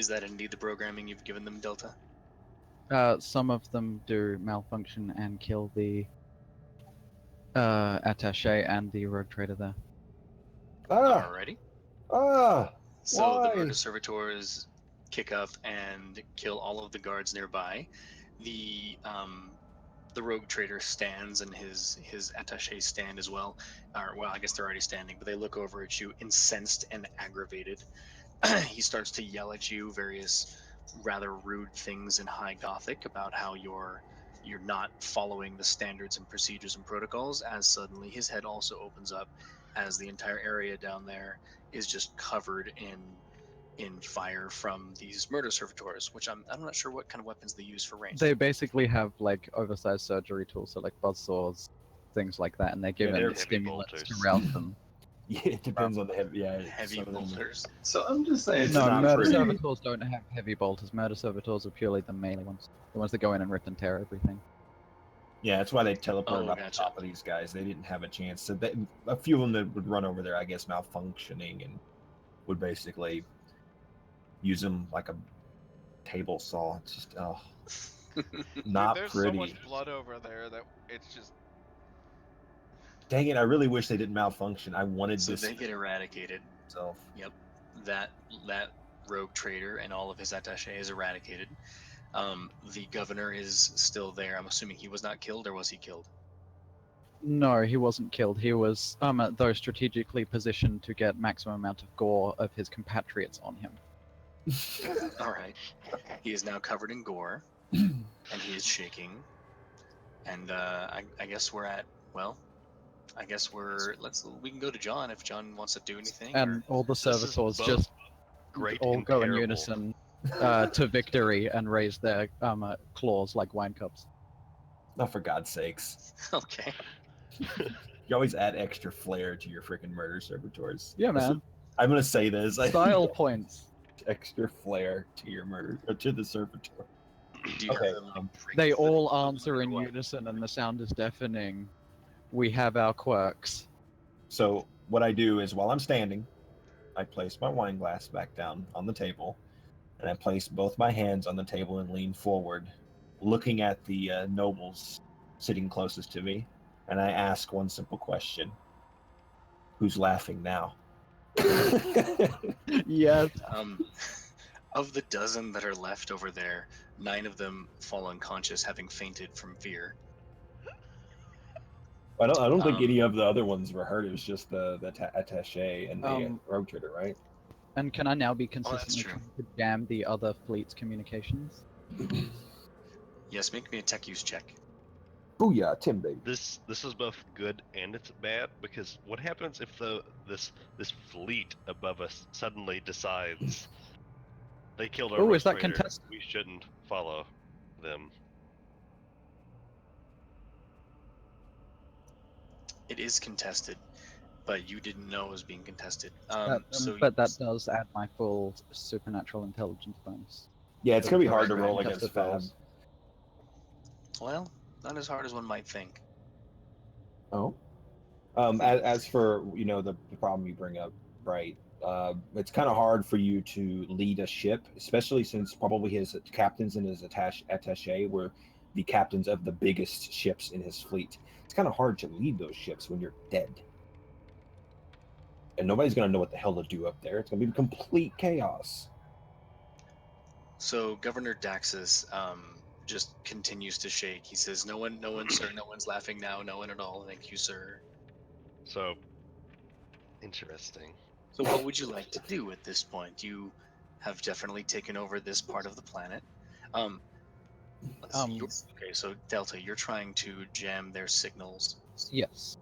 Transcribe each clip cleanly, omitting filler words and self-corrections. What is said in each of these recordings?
Is that indeed the programming you've given them, Delta? Some of them do malfunction and kill the attaché and the rogue trader there. Alrighty. So the Why? murder servitors kick up and kill all of the guards nearby. The rogue trader stands, and his attaché stand as well. Or, well, I guess they're already standing, but they look over at you, incensed and aggravated. He starts to yell at you various rather rude things in High Gothic about how you're not following the standards and procedures and protocols. As suddenly his head also opens up, as the entire area down there is just covered in fire from these murder servitors, which I'm not sure what kind of weapons they use for range. They basically have like oversized surgery tools, so like buzzsaws, things like that, and they're given they're heavy stimulants bolters. to rouse them. Yeah, it depends on the heavy. Yeah, Heavy some of them- bolters. So I'm just saying, it's No, not murder pretty. servitors don't have heavy bolters. Murder servitors are purely the melee ones, the ones that go in and rip and tear everything. Yeah, that's why they teleported Oh, up gotcha. on top of these guys. They didn't have a chance. So a few of them that would run over there, I guess, malfunctioning and would basically use them like a table saw. It's just not There's pretty. so much blood over there that it's just. Dang it! I really wish they didn't malfunction. I wanted So this they get eradicated. myself. Yep, that rogue trader and all of his attaché is eradicated. The governor is still there. I'm assuming he was not killed, or was he killed? No, he wasn't killed. He was, though strategically positioned to get maximum amount of gore of his compatriots on him. All right. He is now covered in gore, and he is shaking. And I guess we're at, well, I guess we can go to John if John wants to do anything. And all the is servitors both just Great all and go in terrible. unison to victory and raise their claws like wine cups. Oh, for God's sakes! Okay. You always add extra flair to your freaking murder servitors. Yeah, man. I'm gonna say this. Style points. Extra flair to your murder to the servitor. Do you Okay, have them They all answer in unison, and the sound is deafening. We have our quirks. So what I do is, while I'm standing, I place my wine glass back down on the table, and I place both my hands on the table and lean forward, looking at the nobles sitting closest to me, and I ask one simple question: who's laughing now? Yes. Of the dozen that are left over there, 9 of them fall unconscious, having fainted from fear. I don't think Um, any of the other ones were hurt. It was just the attaché and the rogue trader, right? And can I now be that's consistently true. trying to jam the other fleet's communications? Yes, make me a tech use check. Booyah, Tim baby. This is both good and it's bad, because what happens if this fleet above us suddenly decides they killed our Oh, is that rogue trader, contested? we shouldn't follow them? It is contested, but you didn't know it was being contested. But that does add my full supernatural intelligence bonus. Yeah, it's gonna be hard to Very roll contested against Fab. rolls. Well, not as hard as one might think. Oh. As for the problem you bring up, right? It's kind of hard for you to lead a ship, especially since probably his captains and his attaché were the captains of the biggest ships in his fleet. It's kind of hard to lead those ships when you're dead, and nobody's gonna know what the hell to do up there. It's gonna be complete chaos. So Governor Daxus just continues to shake. He says, "No one, sir. No one's laughing now. No one at all. Thank you, sir." So interesting. So what would you like to do at this point? You have definitely taken over this part of the planet. Let's see. Okay, so Delta, you're trying to jam their signals. Yes.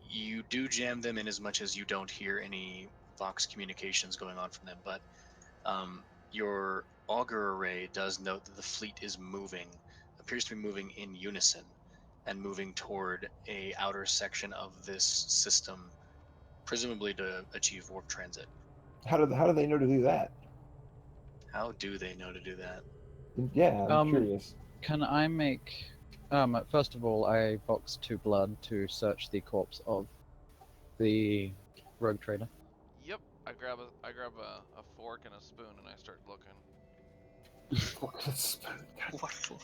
You do jam them in as much as you don't hear any Vox communications going on from them, but your auger array does note that the fleet is appears to be moving in unison, and moving toward a outer section of this system, presumably to achieve warp transit. How do they know to do that? How do they know to do that? Yeah, I'm curious. Can I make... first of all, I Vox 2 blood to search the corpse of the rogue trader. Yep, I grab a fork and a spoon and I start looking.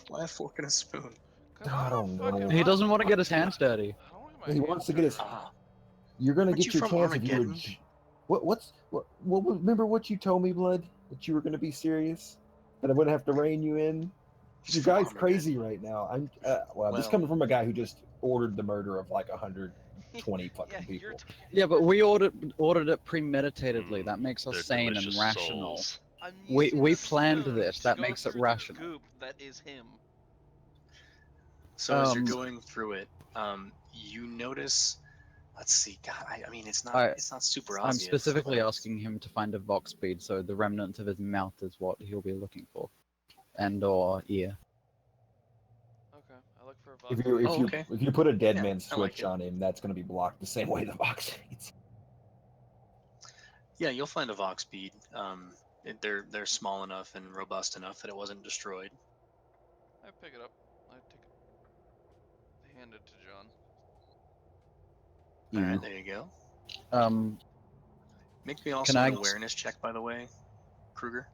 Why a fork and a spoon? Cause I I'm don't a fucking. know. He doesn't want to get his hands dirty. I don't want my He hands wants to get his. dirty. Ah, You're gonna Aren't get you your from chance if you were. Armageddon? What? Remember what you told me, Blood? That you were gonna be serious. That I wouldn't have to rein you in. He's Your from guy's Armageddon. crazy right now. I'm. Well, this Well- coming from a guy who just ordered the murder of like 120 fucking Yeah, you're. people. Yeah, but we ordered it premeditatedly. Mm, That makes us they're sane and delicious rational. souls. I'm We- using we a planned spoon this. to That go makes it through rational. The goop that is him. So as you're Um, going through it, you notice. Let's see. God, I mean, it's not. I- It's not super I'm obvious. specifically but- asking him to find a vox bead, so the remnant of his mouth is what he'll be looking for, and/or ear. Okay, I look for a If box. you if Oh, you okay. if you put a dead Yeah, man I like switch it. on him, that's gonna be blocked the same way the box hates. Yeah, you'll find a vox bead. They're small enough and robust enough that it wasn't destroyed. I pick it up. I take it. Hand it to John. All right, there you go. Um, Make me also Can I- an awareness check, by the way, Kruger.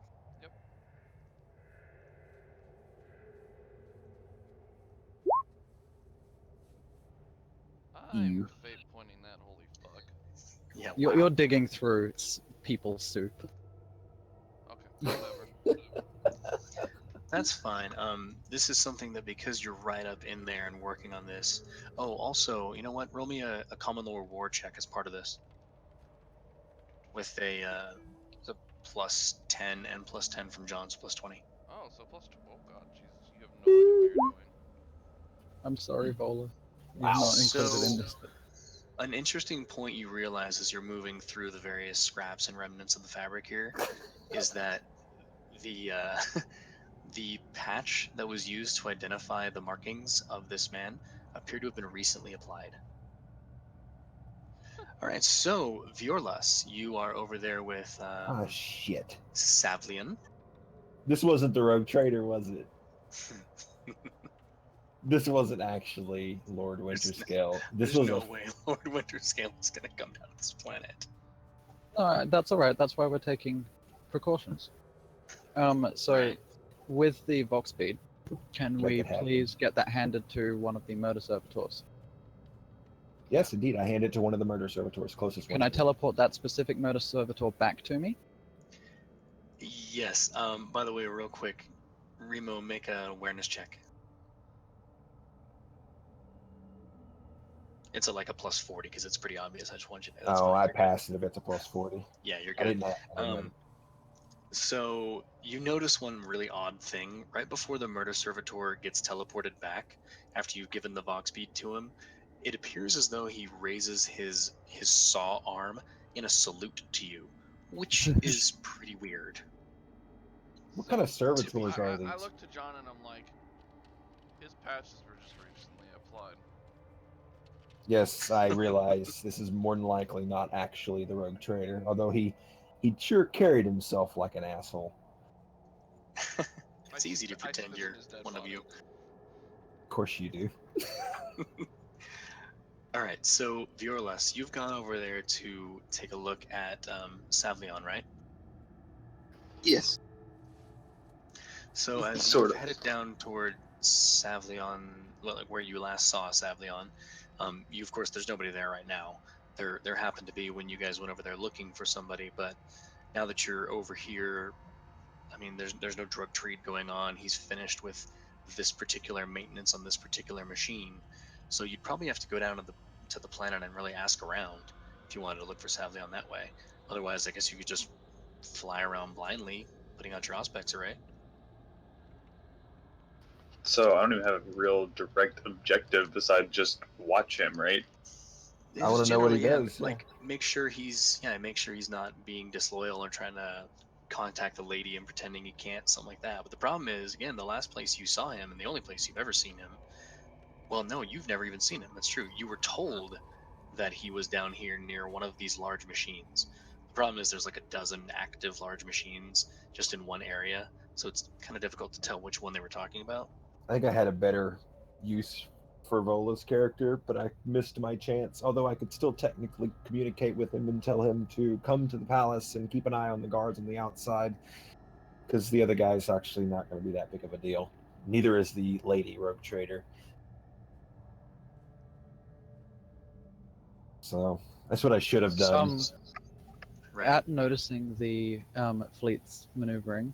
I'm You. fate pointing that. Holy fuck. Yeah, you're digging through people's soup. Okay, whatever. That's fine. This is something that because you're right up in there and working on this. Oh, also, you know what? Roll me a common law war check as part of this with a +10 and +10 from John's +20. Oh, so oh god, Jesus, you have no idea what you're doing. I'm sorry, Vola. Wow. He's not included in So- this. An interesting point you realize as you're moving through the various scraps and remnants of the fabric here is that the the patch that was used to identify the markings of this man appear to have been recently applied. All right, so Viorlas, you are over there with Ah, shit. Savlian. This wasn't the rogue trader, was it? This wasn't actually Lord Winterscale. This There's was no a way Lord Winterscale is going to come down to this planet. That's all right. That's why we're taking precautions. So Right. with the vox bead, can Make we it happen. please get that handed to one of the murder servitors? Yes, indeed. I hand it to one of the murder servitors closest. Can one I to me. teleport that specific murder servitor back to me? Yes. By the way, real quick, Remo, make an awareness check. It's like a +40 because it's pretty obvious. I just want you to. That's Oh, fine. I You're good. passed it if it's a +40. Yeah, you're I good. didn't have. I didn't have- So you notice one really odd thing right before the murder servitor gets teleported back after you've given the vox bead to him. It appears as though he raises his saw arm in a salute to you, which is pretty weird. What kind of be servitors are I these? look to John and I'm like, his patches were just recently applied. Yes, I realize this is more than likely not actually the rogue trader, although he sure carried himself like an asshole. It's easy to I see pretend this you're in his dead one of body. you. Of course you do. All right, so Viorlas, you've gone over there to take a look at Savlion, right? Yes. So as Sort you've of. headed down toward Savlion, well, like where you last saw Savlion, you of course there's nobody there right now. There happened to be when you guys went over there looking for somebody, but now that you're over here, I mean, there's no drug trade going on. He's finished with this particular maintenance on this particular machine, so you'd probably have to go down to the planet and really ask around if you wanted to look for Savlion that way. Otherwise, I guess you could just fly around blindly, putting out your aspects, right? So I don't even have a real direct objective besides just watch him, right? I wanna know what he Generally, does, yeah. Like make sure he's not being disloyal or trying to contact the lady and pretending he can't, something like that. But the problem is, again, the last place you saw him and the only place you've ever seen him. Well, no, you've never even seen him. That's true. You were told that he was down here near one of these large machines. The problem is there's like a dozen active large machines just in one area, so it's kind of difficult to tell which one they were talking about. I think I had a better use for Vola's character, but I missed my chance. Although I could still technically communicate with him and tell him to come to the palace and keep an eye on the guards on the outside, because the other guy's actually not going to be that big of a deal. Neither is the lady rogue trader. So that's what I should have done. Right. At noticing the fleet's maneuvering,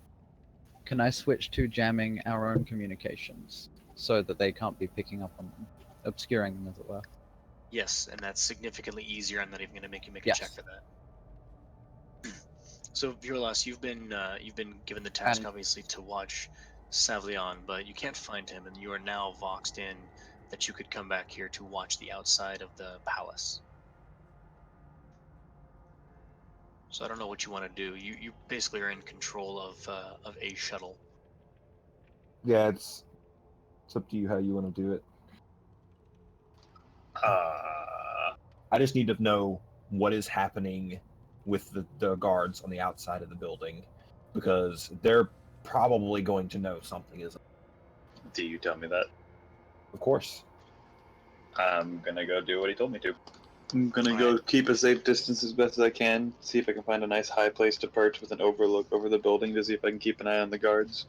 can I switch to jamming our own communications so that they can't be picking up on them, obscuring them, as it were? Yes, and that's significantly easier. I'm not even going to make you make a Yes. check for that. So, Vurlas, you've been given the task, And- obviously, to watch Savlion, but you can't find him, and you are now voxed in that you could come back here to watch the outside of the palace. So I don't know what you want to do. You basically are in control of a shuttle. Yeah, it's up to you how you want to do it. I just need to know what is happening with the guards on the outside of the building, because they're probably going to know something is. Do you tell me that? Of course. I'm gonna go do what he told me to. I'm gonna go keep a safe distance as best as I can, see if I can find a nice high place to perch with an overlook over the building to see if I can keep an eye on the guards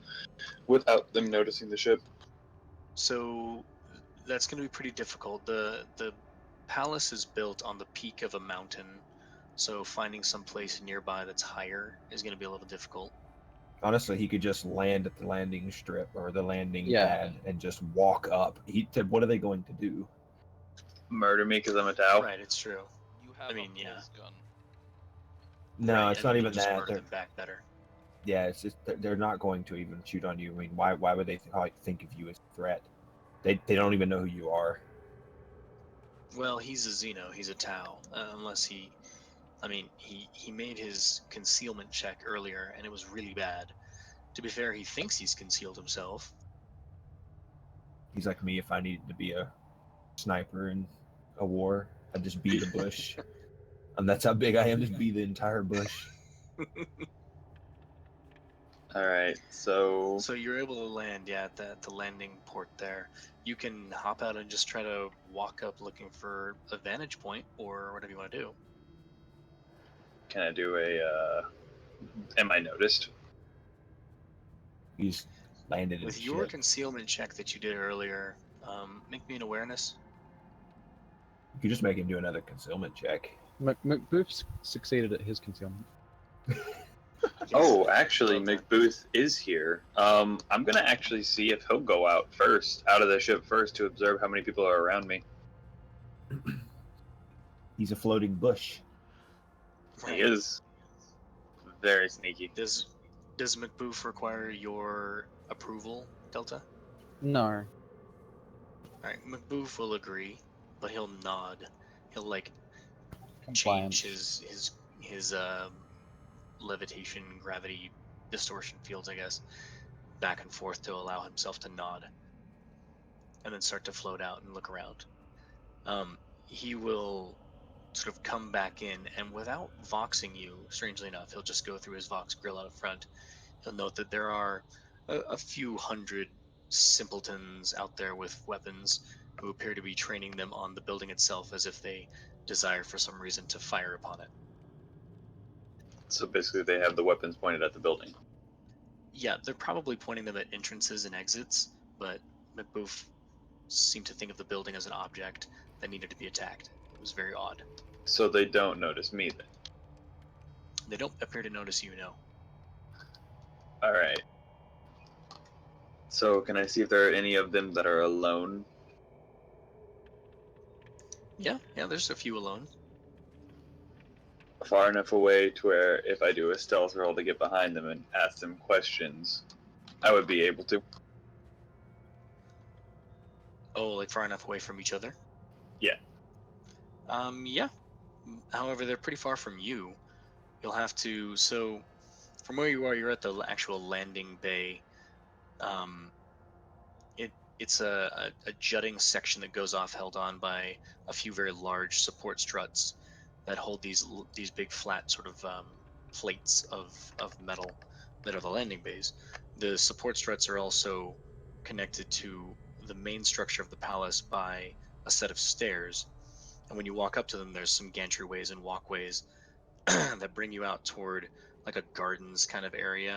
without them noticing the ship. So that's going to be pretty difficult. The palace is built on the peak of a mountain, so finding some place nearby that's higher is going to be a little difficult. Honestly, he could just land at the landing strip or the landing Yeah. pad and just walk up. He said, "What are they going to do?" Murder me because I'm a Tau. Right, it's true. You have mean, a yeah. pulse gun. No, Right, it's I not mean, even you'll just that. murder them back better. Yeah, it's just they're not going to even shoot on you. I mean, why would they think of you as a threat? They don't even know who you are. Well, he's a Xeno, he's a Tau, unless he made his concealment check earlier, and it was really bad. To be fair, he thinks he's concealed himself. He's like me. If I needed to be a sniper in a war, I'd just be the bush. And that's how big I am, just be the entire bush. Alright, so So you're able to land, yeah, at the landing port there. You can hop out and just try to walk up looking for a vantage point or whatever you want to do. can I do am I noticed? He's landed in With the your ship. concealment check that you did earlier, make me an awareness. You could just make him do another concealment check. McBooth succeeded at his concealment. Oh, actually, Well done. McBooth is here. I'm gonna actually see if he'll go out of the ship first, to observe how many people are around me. He's a floating bush. He is very sneaky. Does McBooth require your approval, Delta? No. Alright, McBooth will agree, but he'll nod. He'll like Compliance. change his levitation, gravity, distortion fields, I guess, back and forth to allow himself to nod, and then start to float out and look around. He will sort of come back in, and without voxing you, strangely enough, he'll just go through his vox grill out front. He'll note that there are a few hundred simpletons out there with weapons who appear to be training them on the building itself as if they desire for some reason to fire upon it. So basically, they have the weapons pointed at the building. Yeah, they're probably pointing them at entrances and exits, but McBooth seemed to think of the building as an object that needed to be attacked. It was very odd. So they don't notice me then. They don't appear to notice you, no. Alright. So can I see if there are any of them that are alone? Yeah, there's a few alone. Far enough away to where if I do a stealth roll to get behind them and ask them questions, I would be able to. Oh, like far enough away from each other? Yeah. Yeah. However, they're pretty far from you. You'll have to, so from where you are, you're at the actual landing bay. Um, it's a jutting section that goes off, held on by a few very large support struts that hold these big flat sort of plates of metal that are the landing bays. The support struts are also connected to the main structure of the palace by a set of stairs, and when you walk up to them, there's some gantryways and walkways that bring you out toward like a gardens kind of area